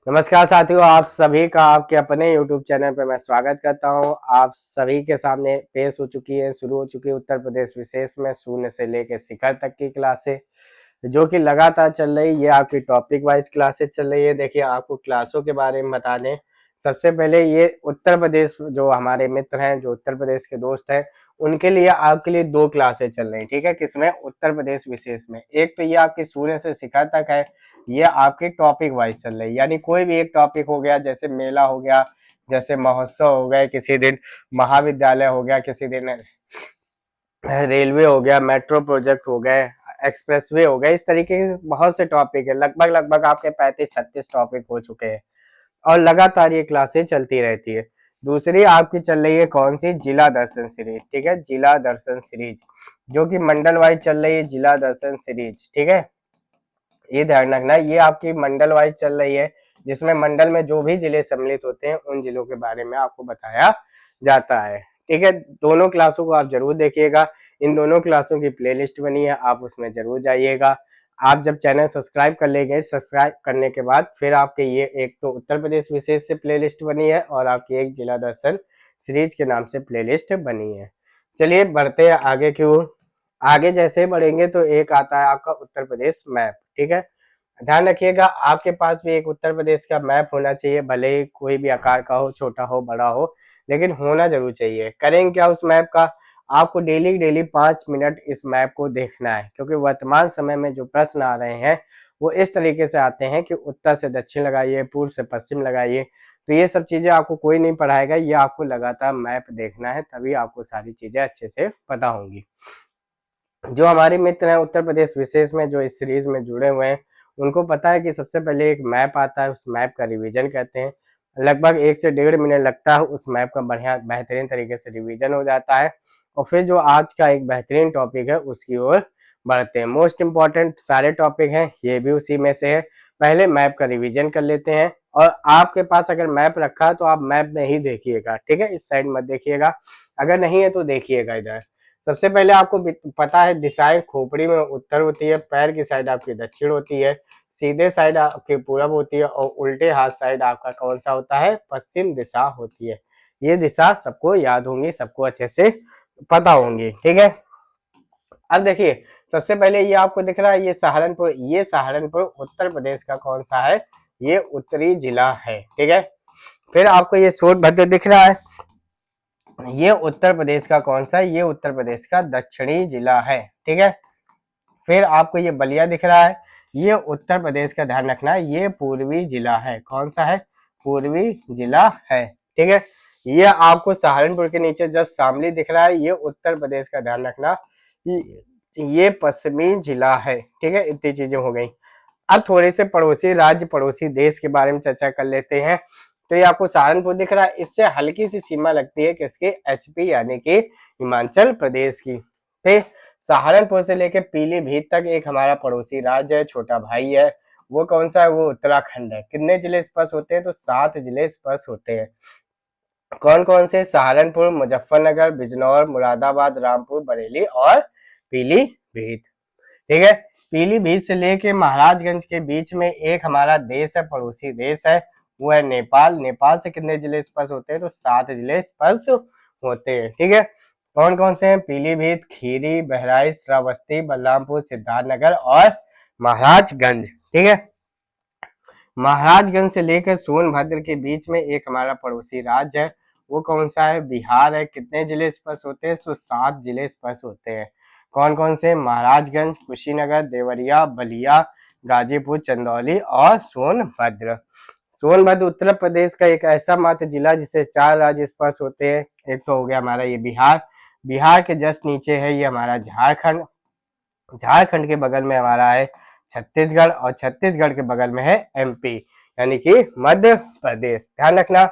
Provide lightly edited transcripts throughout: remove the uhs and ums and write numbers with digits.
नमस्कार साथियों, आप सभी का आपके अपने YouTube चैनल पे मैं स्वागत करता हूं। आप सभी के सामने पेश हो चुकी है, शुरू हो चुकी है उत्तर प्रदेश विशेष में शून्य से लेकर शिखर तक की क्लासें, जो कि लगातार चल रही। ये आपकी टॉपिक वाइज क्लासेस चल रही है। देखिए, आपको क्लासों के बारे में बता दें। सबसे पहले ये उत्तर प्रदेश, जो हमारे मित्र हैं, जो उत्तर प्रदेश के दोस्त हैं, उनके लिए आपके लिए 2 क्लासेस चल रही, ठीक है। किसमें? उत्तर प्रदेश विशेष में। एक तो ये आपकी शून्य से शिखर तक है, ये आपकी टॉपिक वाइज चल रही, यानी कोई भी एक टॉपिक हो गया, जैसे मेला हो गया, जैसे महोत्सव हो गए, किसी दिन महाविद्यालय हो गया, किसी दिन रेलवे हो गया, मेट्रो प्रोजेक्ट हो गए, एक्सप्रेसवे हो गए। इस तरीके के बहुत से टॉपिक है। लगभग लगभग आपके 35-36 टॉपिक हो चुके हैं और लगातार ये क्लासें चलती रहती है। दूसरी आपकी चल रही है कौन सी? जिला दर्शन सीरीज, ठीक है। जिला दर्शन सीरीज जो कि मंडल वाइज चल रही है, जिला दर्शन सीरीज, ठीक है। ये ध्यान रखना, ये आपकी मंडल वाइज चल रही है, जिसमें मंडल में जो भी जिले सम्मिलित होते हैं उन जिलों के बारे में आपको बताया जाता है, ठीक है। दोनों क्लासों को आप जरूर देखिएगा। इन दोनों क्लासों की प्लेलिस्ट बनी है, आप उसमें जरूर जाइएगा। आप जब चैनल सब्सक्राइब कर लेंगे, सब्सक्राइब करने के बाद फिर आपके ये एक तो उत्तर प्रदेश विशेष से प्लेलिस्ट बनी है और आपकी एक जिला दर्शन सीरीज के नाम से प्लेलिस्ट बनी है। चलिए बढ़ते हैं आगे की ओर। आगे जैसे बढ़ेंगे तो एक आता है आपका उत्तर प्रदेश मैप, ठीक है। ध्यान रखिएगा, आपके पास भी एक उत्तर प्रदेश का मैप होना चाहिए, भले ही कोई भी आकार का हो, छोटा हो, बड़ा हो, लेकिन होना जरूर चाहिए। करेंगे क्या उस मैप का? आपको डेली डेली 5 मिनट इस मैप को देखना है, क्योंकि वर्तमान समय में जो प्रश्न आ रहे हैं वो इस तरीके से आते हैं कि उत्तर से दक्षिण लगाइए, पूर्व से पश्चिम लगाइए। तो ये सब चीजें आपको कोई नहीं पढ़ाएगा, ये आपको लगातार मैप देखना है, तभी आपको सारी चीजें अच्छे से पता होंगी। जो हमारे मित्र हैं उत्तर प्रदेश विशेष में, जो इस सीरीज में जुड़े हुए हैं, उनको पता है कि सबसे पहले एक मैप आता है, उस मैप का रिवीजन कहते हैं। लगभग 1 से 1.5 मिनट लगता है, उस मैप का बढ़िया बेहतरीन तरीके से रिवीजन हो जाता है और फिर जो आज का एक बेहतरीन टॉपिक है उसकी ओर बढ़ते हैं। मोस्ट इंपॉर्टेंट सारे टॉपिक हैं, ये भी उसी में से है। पहले मैप का रिवीजन कर लेते हैं, और आपके पास अगर मैप रखा है तो आप मैप में ही देखिएगा, ठीक है। इस साइड मत देखिएगा, अगर नहीं है तो देखिएगा इधर। सबसे पहले आपको पता है दिशाएं खोपड़ी में उत्तर होती है, पैर की साइड आपकी दक्षिण होती है, सीधे साइड आपकी पूरब होती है और उल्टे हाथ साइड आपका कौन सा होता है? पश्चिम दिशा होती है। ये दिशा सबको याद होंगी, सबको अच्छे से पता होंगी, ठीक है। अब देखिए, सबसे पहले ये आपको दिख रहा है, ये सहारनपुर। ये सहारनपुर उत्तर प्रदेश का कौन सा है? ये उत्तरी जिला है, ठीक है। फिर आपको ये सोनभद्र दिख रहा है, ये उत्तर प्रदेश का कौन सा? ये उत्तर प्रदेश का दक्षिणी जिला है, ठीक है। फिर आपको ये बलिया दिख रहा है, ये उत्तर प्रदेश का, ध्यान रखना, ये पूर्वी जिला है। कौन सा है? पूर्वी जिला है, ठीक है। ये आपको सहारनपुर के नीचे जस्ट शामली दिख रहा है, ये उत्तर प्रदेश का, ध्यान रखना, ये पश्चिमी जिला है, ठीक है। इतनी चीजें हो गई। अब थोड़े से पड़ोसी राज्य, पड़ोसी देश के बारे में चर्चा कर लेते हैं। तो ये आपको सहारनपुर दिख रहा है, इससे हल्की सी सीमा लगती है किसकी? एचपी यानी कि हिमाचल प्रदेश की। ठीक, सहारनपुर से लेकर पीलीभीत तक एक हमारा पड़ोसी राज्य है, छोटा भाई है। वो कौन सा है? वो उत्तराखंड है। कितने जिले स्पर्श होते हैं? तो 7 जिले स्पर्श होते हैं। कौन कौन से? सहारनपुर, मुजफ्फरनगर, बिजनौर, मुरादाबाद, रामपुर, बरेली और पीलीभीत, ठीक है। पीलीभीत से लेके महाराजगंज के बीच में एक हमारा देश है, पड़ोसी देश है, वो है नेपाल। नेपाल से कितने जिले स्पर्श होते हैं? तो 7 जिले स्पर्श होते हैं, ठीक है। कौन कौन से हैं? पीलीभीत, खीरी, बहराइच, श्रावस्ती, बलरामपुर, सिद्धार्थनगर और महाराजगंज, ठीक है। महाराजगंज से लेकर सोनभद्र के बीच में एक हमारा पड़ोसी राज्य है, वो कौन सा है? बिहार है। कितने जिले स्पर्श होते हैं? तो 7 जिले स्पर्श होते हैं। कौन कौन से? महाराजगंज, कुशीनगर, देवरिया, बलिया, गाजीपुर, चंदौली और सोनभद्र। सोनभद्र उत्तर प्रदेश का एक ऐसा मात्र जिला जिसे 4 राज्य स्पर्श होते हैं। एक तो हो गया हमारा ये बिहार, बिहार के जस्ट नीचे है ये हमारा झारखंड, झारखंड के बगल में हमारा है छत्तीसगढ़ और छत्तीसगढ़ के बगल में है एमपी यानी कि मध्य प्रदेश। ध्यान रखना,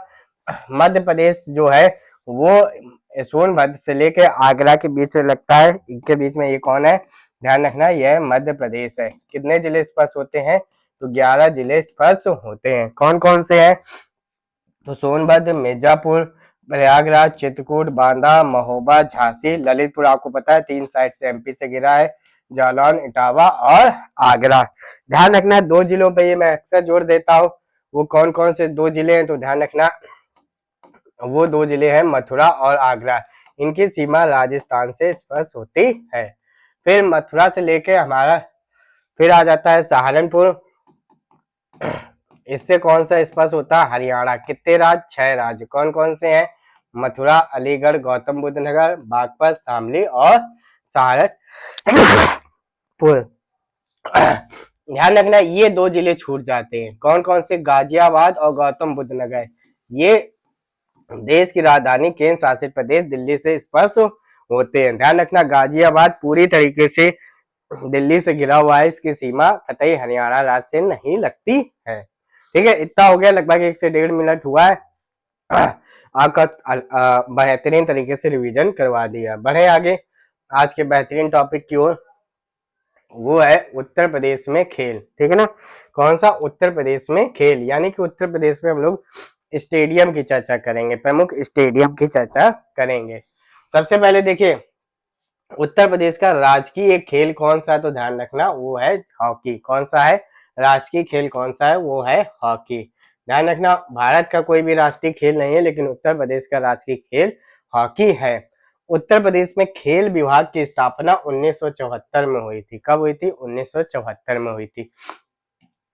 मध्य प्रदेश जो है वो सोनभद्र से लेके आगरा के बीच में लगता है, इनके बीच में ये कौन है? ध्यान रखना, यह मध्य प्रदेश है। कितने जिले स्पर्श होते हैं? तो 11 जिले स्पर्श होते हैं। कौन कौन से हैं? तो सोनभद्र, मिर्जापुर, प्रयागराज, चित्रकूट, बांदा, महोबा, झांसी, ललितपुर। आपको पता है 3 साइड से एमपी से घिरा है, जालौन, इटावा और आगरा। ध्यान रखना, 2 जिलों पे ये मैं अक्सर जोर देता हूँ, वो कौन कौन से 2 जिले हैं, तो ध्यान रखना वो 2 जिले हैं मथुरा और आगरा। इनकी सीमा राजस्थान से स्पर्श होती है। फिर मथुरा से लेके हमारा फिर आ जाता है सहारनपुर। इससे कौन सा स्पर्श होता है, हरियाणा। कितने राज्य, 6 राज्य। कौन कौन से हैं, मथुरा, अलीगढ़, गौतम बुद्ध नगर, बागपत, शामली और सहारनपुर। ध्यान रखना ये 2 जिले छूट जाते हैं। कौन कौन से, गाजियाबाद और गौतम बुद्ध नगर। ये देश की राजधानी केंद्र शासित प्रदेश दिल्ली से स्पर्श होते हैं। ध्यान रखना गाजियाबाद पूरी तरीके से दिल्ली से घिरा हुआ है, इसकी सीमा कतई हरियाणा राज्य से नहीं लगती है। ठीक है, इतना हो गया, लगभग 1 से 1.5 मिनट हुआ है। आपका बेहतरीन तरीके से रिवीजन करवा दिया। बढ़े आगे आज के बेहतरीन टॉपिक की ओर, वो है उत्तर प्रदेश में खेल। ठीक है ना, कौन सा, उत्तर प्रदेश में खेल, यानी कि उत्तर प्रदेश में हम लोग स्टेडियम की चर्चा करेंगे, प्रमुख स्टेडियम की चर्चा करेंगे। सबसे पहले देखिए उत्तर प्रदेश का राजकीय खेल कौन सा है, तो ध्यान रखना वो है हॉकी। कौन सा है, राजकीय खेल कौन सा है, वो है हॉकी। ध्यान रखना भारत का कोई भी राष्ट्रीय खेल नहीं है, लेकिन उत्तर प्रदेश का राजकीय खेल हॉकी है। उत्तर प्रदेश में खेल विभाग की स्थापना 1974 में हुई थी। कब हुई थी, 1974 में हुई थी।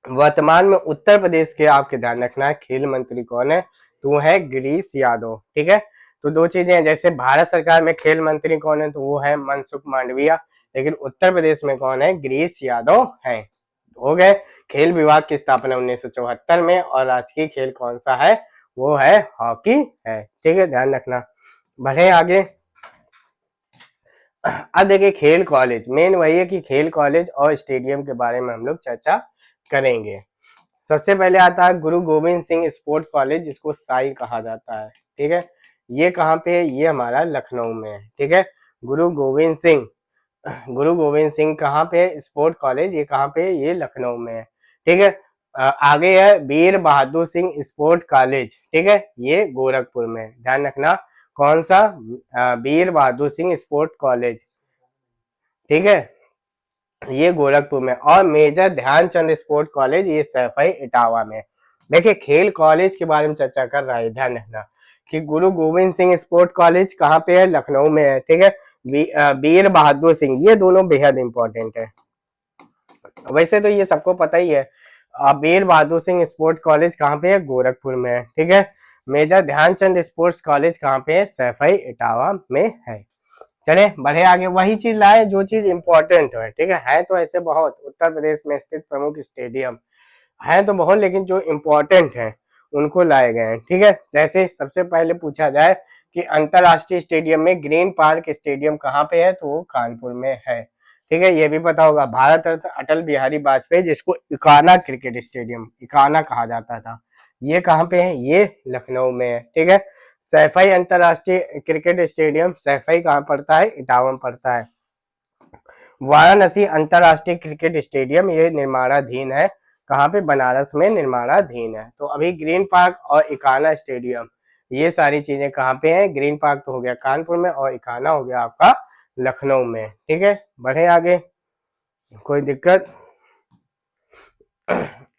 वर्तमान में उत्तर प्रदेश के, आपके ध्यान रखना है, खेल मंत्री कौन है, तो वो है गिरीश यादव। ठीक है, तो 2 चीजें हैं, जैसे भारत सरकार में खेल मंत्री कौन है, तो वो है मनसुख मांडविया, लेकिन उत्तर प्रदेश में कौन है, गिरीश यादव है। हो गए, खेल विभाग की स्थापना 1974 में, और राजकीय खेल कौन सा है, वो है हॉकी है। ठीक है, ध्यान रखना। बढ़े आगे, अब देखिए खेल कॉलेज, मेन वही है कि खेल कॉलेज और स्टेडियम के बारे में हम लोग चर्चा करेंगे। सबसे पहले आता है गुरु गोविंद सिंह स्पोर्ट कॉलेज, जिसको साई कहा जाता है। ठीक है, ये कहाँ पे है, ये हमारा लखनऊ में है। ठीक है, गुरु गोविंद सिंह कहाँ पे है, स्पोर्ट कॉलेज, ये कहाँ पे है, ये लखनऊ में है। ठीक है, आगे है वीर बहादुर सिंह स्पोर्ट कॉलेज। ठीक है, ये गोरखपुर में। ध्यान रखना कौन सा, वीर बहादुर सिंह स्पोर्ट कॉलेज। ठीक है, ये गोरखपुर में। और मेजर ध्यानचंद स्पोर्ट कॉलेज, ये सैफई इटावा में। देखिए खेल कॉलेज के बारे में चर्चा कर रहा है, ध्यान रखना कि गुरु गोविंद सिंह स्पोर्ट कॉलेज कहाँ पे है, लखनऊ में है। ठीक है, वीर बहादुर सिंह, ये दोनों बेहद इंपॉर्टेंट है। वैसे तो ये सबको पता ही है, वीर बहादुर सिंह स्पोर्ट कॉलेज कहाँ पे है, गोरखपुर में है। ठीक है, मेजर ध्यानचंद स्पोर्ट्स कॉलेज कहाँ पे है, सैफई इटावा में है। चले बढ़े आगे, वही चीज लाए जो चीज इंपॉर्टेंट है। ठीक है तो ऐसे बहुत उत्तर प्रदेश में स्थित प्रमुख स्टेडियम है तो बहुत, लेकिन जो इम्पोर्टेंट है उनको लाए गए हैं। ठीक है, जैसे सबसे पहले पूछा जाए कि अंतरराष्ट्रीय स्टेडियम में ग्रीन पार्क स्टेडियम कहाँ पे है, तो वो कानपुर में है। ठीक है, ये भी पता होगा भारत रत्न अटल बिहारी वाजपेयी, जिसको इकाना क्रिकेट स्टेडियम, इकाना कहा जाता था, ये कहाँ पे है, ये लखनऊ में है। ठीक है, सैफई अंतरराष्ट्रीय क्रिकेट स्टेडियम, सैफई कहाँ पड़ता है, इटावा में पड़ता है। वाराणसी अंतरराष्ट्रीय क्रिकेट स्टेडियम, ये निर्माणाधीन है, कहाँ पे, बनारस में निर्माणाधीन है। तो अभी ग्रीन पार्क और इकाना स्टेडियम, ये सारी चीजें कहाँ पे हैं, ग्रीन पार्क तो हो गया कानपुर में और इकाना हो गया आपका लखनऊ में। ठीक है, बढ़े आगे, कोई दिक्कत।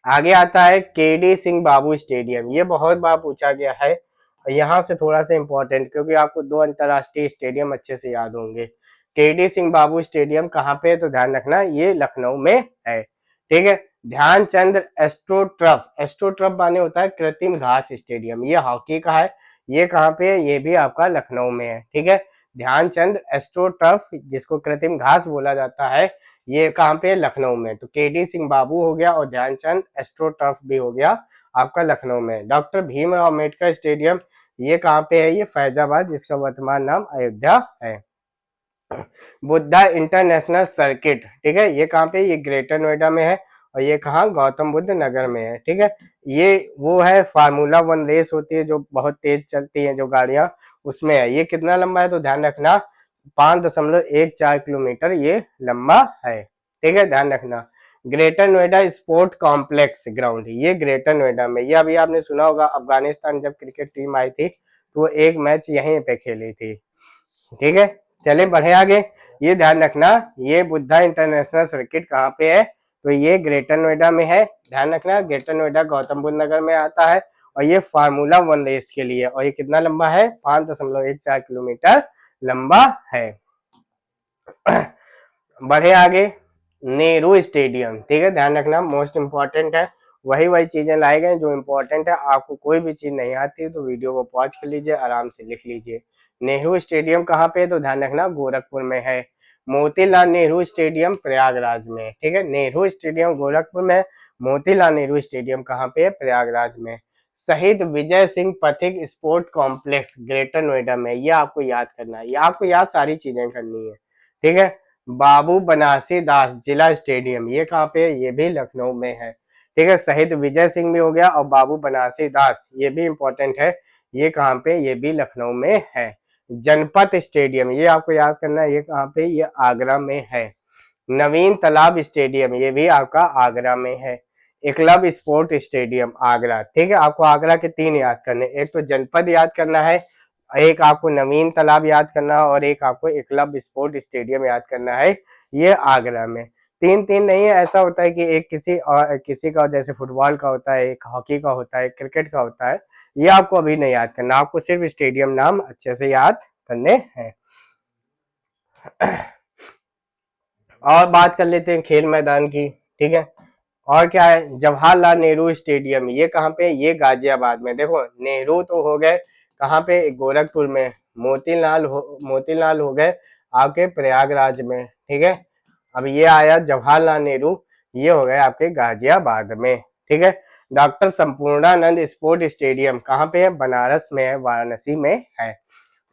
आगे आता है केडी सिंह बाबू स्टेडियम, ये बहुत बार पूछा गया है, यहाँ से थोड़ा सा इंपॉर्टेंट, क्योंकि आपको 2 अंतरराष्ट्रीय स्टेडियम अच्छे से याद होंगे। केडी सिंह बाबू स्टेडियम कहाँ पे है, तो ध्यान रखना ये लखनऊ में है। ठीक है, ध्यानचंद एस्ट्रोटर्फ माने होता है कृत्रिम घास स्टेडियम, ये हॉकी का है, ये कहाँ पे है, ये भी आपका लखनऊ में है। ठीक है, ध्यानचंद एस्ट्रोटर्फ, जिसको कृत्रिम घास बोला जाता है, ये कहाँ पे, लखनऊ में। तो केडी सिंह बाबू हो गया और ध्यानचंद एस्ट्रोटर्फ भी हो गया आपका लखनऊ में। डॉक्टर भीमराव अम्बेडकर स्टेडियम, ये कहाँ पे है, ये फैजाबाद, जिसका वर्तमान नाम अयोध्या है। बुद्धा इंटरनेशनल सर्किट, ठीक है, ये कहाँ पे, ये ग्रेटर नोएडा में है, और ये कहाँ, गौतम बुद्ध नगर में है। ठीक है, ये वो है फार्मूला 1 रेस होती है जो बहुत तेज चलती है जो गाड़ियां, उसमें है। ये कितना लंबा है, तो ध्यान रखना 5.14 किलोमीटर ये लंबा है। ठीक है, ध्यान रखना। Greater Noida sport complex ground, ये ग्रेटर नोएडा में, ये अभी आपने सुना होगा अफगानिस्तान जब क्रिकेट टीम आई थी तो वो एक मैच यहीं पे खेली थी। ठीक है, चले बढ़े आगे, ये ध्यान रखना ये बुद्धा इंटरनेशनल सर्किट कहाँ पे है, तो ये ग्रेटर नोएडा में है, ध्यान रखना। ग्रेटर नोएडा गौतम बुद्ध नगर में आता है और ये फार्मूला 1 रेस के लिए, और ये कितना लंबा है, 5.14 किलोमीटर लंबा है। बढ़े आगे, नेहरू स्टेडियम, ठीक है, ध्यान रखना मोस्ट इंपॉर्टेंट है। वही चीजें लाए गए जो इंपॉर्टेंट है। आपको कोई भी चीज नहीं आती तो वीडियो को पॉज कर लीजिए, आराम से लिख लीजिए। नेहरू स्टेडियम कहाँ पे है, तो ध्यान रखना गोरखपुर में है। मोतीलाल नेहरू स्टेडियम प्रयागराज में, ठीक है। नेहरू स्टेडियम गोरखपुर में, मोतीलाल नेहरू स्टेडियम कहाँ पे है, प्रयागराज में। शहीद Vijay Singh Pathik sport complex greater Noida में, ये आपको याद करना है, ये आपको याद सारी चीजें करनी है, ठीक है। बाबू बनासी दास जिला स्टेडियम, ये कहाँ पे है, ये भी लखनऊ में है, ठीक है। शहीद विजय सिंह भी हो गया, और बाबू बनासी दास ये भी इंपॉर्टेंट है, ये कहाँ पे, ये भी लखनऊ में है। जनपद स्टेडियम, ये आपको याद करना है, ये कहाँ पे, ये आगरा में है। नवीन तालाब स्टेडियम, ये भी आपका आगरा में है। एकलव्य स्पोर्ट स्टेडियम आगरा, ठीक है। आपको आगरा के 3 याद करने, एक तो जनपद याद करना है, एक आपको नवीन तालाब याद करना है, और एक आपको एकलव्य स्पोर्ट स्टेडियम याद करना है, ये आगरा में। 3 नहीं है, ऐसा होता है कि एक किसी का, जैसे फुटबॉल का होता है, एक हॉकी का होता है, क्रिकेट का होता है, ये आपको अभी नहीं याद करना, आपको सिर्फ स्टेडियम नाम अच्छे से याद करने हैं। और बात कर लेते हैं खेल मैदान की, ठीक है। और क्या है, जवाहरलाल नेहरू स्टेडियम, ये कहाँ पे, ये गाजियाबाद में। देखो नेहरू तो हो गए कहाँ पे, गोरखपुर में। मोतीलाल हो गए आपके प्रयागराज में, ठीक है। अब ये आया जवाहरलाल नेहरू, ये हो गए आपके गाजियाबाद में, ठीक है। डॉक्टर संपूर्णानंद स्पोर्ट स्टेडियम कहाँ पे है, बनारस में है, वाराणसी में है।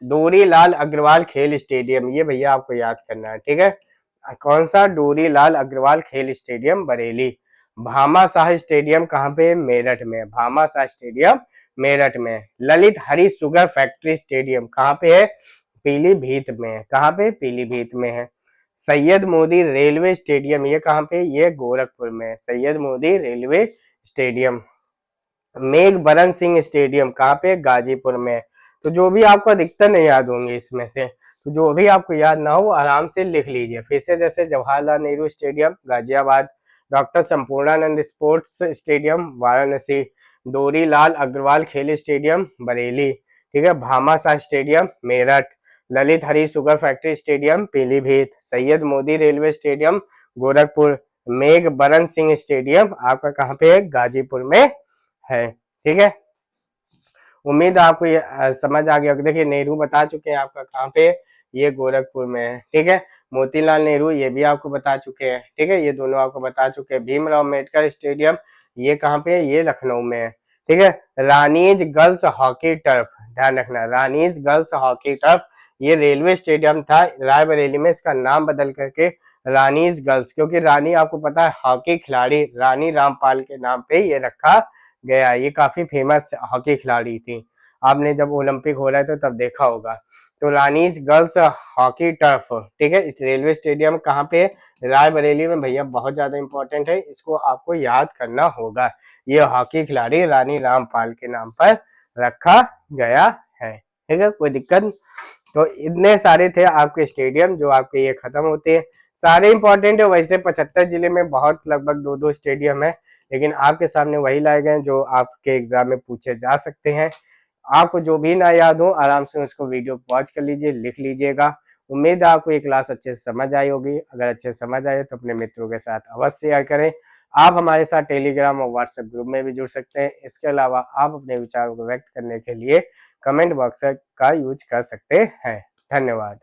डोरी लाल अग्रवाल खेल स्टेडियम, ये भैया आपको याद करना है, ठीक है। कौन सा, डोरी लाल अग्रवाल खेल स्टेडियम बरेली। भामा शाह स्टेडियम कहाँ पे, मेरठ में। भामा शाह स्टेडियम मेरठ में। Lalit Hari sugar factory stadium कहाँ पे है, पीलीभीत में है। कहाँ पे, पीलीभीत में है। सैयद मोदी रेलवे स्टेडियम, ये कहाँ पे, ये गोरखपुर में। Syed Modi railway stadium. मेघ बरन सिंह स्टेडियम कहाँ पे, गाजीपुर में। तो जो भी आपको अधिकतर नहीं याद होंगे इसमें से, तो जो भी आपको याद ना हो आराम से लिख लीजिए फिर से। जैसे Jawaharlal Nehru stadium Ghaziabad, doctor Sampurnanand sports stadium Varanasi, Dori Lal Agarwal खेल स्टेडियम बरेली, ठीक है। Bhama Shah stadium Meerut, Lalit Hari sugar factory stadium Pilibhit, Syed Modi railway stadium Gorakhpur, Megh Baran Singh stadium आपका कहाँ पे है, गाजीपुर में है, ठीक है। उम्मीद है आपको ये समझ आ गया। देखिए नेहरू बता चुके हैं आपका कहाँ पे, ये गोरखपुर में है, ठीक है। मोतीलाल नेहरू ये भी आपको बता चुके हैं, ठीक है, ये दोनों आपको बता चुके हैं। भीमराव अम्बेडकर स्टेडियम ये कहाँ पे है, ये लखनऊ में है, ठीक है। रानीज गर्ल्स हॉकी टर्फ, ध्यान रखना, रानीज गर्ल्स हॉकी टर्फ ये रेलवे स्टेडियम था रायबरेली में, इसका नाम बदल करके रानीज गर्ल्स, क्योंकि रानी आपको पता है हॉकी खिलाड़ी रानी रामपाल के नाम पे ये रखा गया। ये काफी फेमस हॉकी खिलाड़ी थी, आपने जब ओलंपिक हो रहा है तो तब देखा होगा। तो रानीज गर्ल्स हॉकी टर्फ, ठीक है, इस रेलवे स्टेडियम कहाँ पे, रायबरेली में भैया, बहुत ज्यादा इंपॉर्टेंट है, इसको आपको याद करना होगा। ये हॉकी खिलाड़ी रानी रामपाल के नाम पर रखा गया है, ठीक है, कोई दिक्कत। तो इतने सारे थे आपके स्टेडियम जो आपके ये खत्म होते हैं, सारे इंपॉर्टेंट है। वैसे 75 जिले में बहुत लगभग 2-2 स्टेडियम है, लेकिन आपके सामने वही लाए गए जो आपके एग्जाम में पूछे जा सकते हैं। आपको जो भी ना याद हो आराम से उसको वीडियो पॉज कर लीजिए, लिख लीजिएगा। उम्मीद है आपको ये क्लास अच्छे से समझ आई होगी। अगर अच्छे से समझ आए तो अपने मित्रों के साथ अवश्य शेयर करें। आप हमारे साथ टेलीग्राम और व्हाट्सएप ग्रुप में भी जुड़ सकते हैं। इसके अलावा आप अपने विचारों को व्यक्त करने के लिए कमेंट बॉक्स का यूज कर सकते हैं। धन्यवाद।